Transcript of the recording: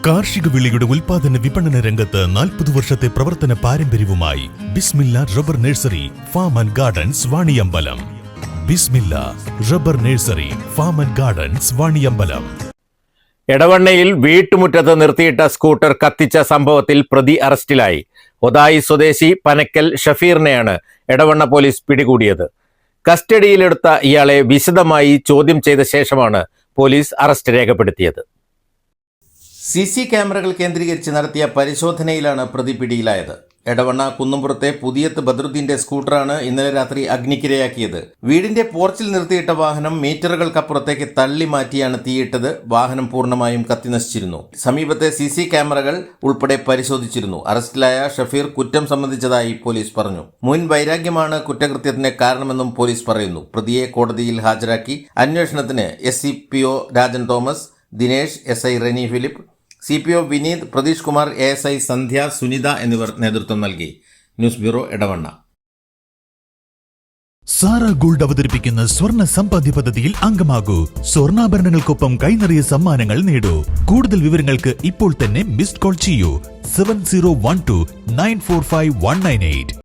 കാർഷിക വിളയുടെ ഉൽപാദന വിപണന രംഗത്ത് 40 വർഷത്തെ പ്രവർത്തന പാരമ്പര്യവുമായി Bismillah rubber nursery farm and gardens Vaniyambalam. Bismillah rubber nursery farm and gardens Vaniyambalam. എടവണ്ണയിൽ വീട്ടുമുറ്റത്ത് നിർത്തിയിട്ട സ്കൂട്ടർ കത്തിച്ച സംഭവത്തിൽ പ്രതി അറസ്റ്റിലായി. ഒതായി സ്വദേശി പനക്കൽ ഷഫീറിനെയാണ് എടവണ്ണ പോലീസ് പിടികൂടിയത്. കസ്റ്റഡിയിലെടുത്ത ഇയാളെ വിശദമായി ചോദ്യം ചെയ്ത ശേഷമാണ് പോലീസ് അറസ്റ്റ് രേഖപ്പെടുത്തിയത്. CC ക്യാമറകൾ കേന്ദ്രീകരിച്ച് നടത്തിയ പരിശോധനയിലാണ് പ്രതി പിടിയിലായത്. എടവണ്ണ കുന്നുംപുറത്തെ പുതിയത്ത് ബദ്രുദ്ദീന്റെ സ്കൂട്ടറാണ് ഇന്നലെ രാത്രി അഗ്നിക്കിരയാക്കിയത്. വീടിന്റെ പോർച്ചിൽ നിർത്തിയിട്ട വാഹനം മീറ്ററുകൾക്കപ്പുറത്തേക്ക് തള്ളി മാറ്റിയാണ് തീയിട്ടത്. വാഹനം പൂർണ്ണമായും കത്തിനശിച്ചിരുന്നു. സമീപത്തെ CC ക്യാമറകൾ ഉൾപ്പെടെ പരിശോധിച്ചിരുന്നു. അറസ്റ്റിലായ ഷഫീർ കുറ്റം സംബന്ധിച്ചതായി പോലീസ് പറഞ്ഞു. മുൻ വൈരാഗ്യമാണ് കുറ്റകൃത്യത്തിന് കാരണമെന്നും പോലീസ് പറയുന്നു. പ്രതിയെ കോടതിയിൽ ഹാജരാക്കി. അന്വേഷണത്തിന് SCPO Rajan Thomas, Dinesh, SI Reni Philip, CPO Vineeth, Prateesh Kumar, ASI Sandhya, Sunitha എന്നിവർ നേതൃത്വം നൽകി. News bureau, Edavanna. Sara gold അവതരിപ്പിക്കുന്ന സ്വർണ്ണ സമ്പാദ്യ പദ്ധതിയിൽ അംഗമാകൂ. സ്വർണ്ണാഭരണങ്ങൾക്കൊപ്പം കൈനിറിയ സമ്മാനങ്ങൾ നേടൂ. കൂടുതൽ വിവരങ്ങൾക്ക് ഇപ്പോൾ തന്നെ മിസ്ഡ് കോൾ ചെയ്യൂ 7012 945 198.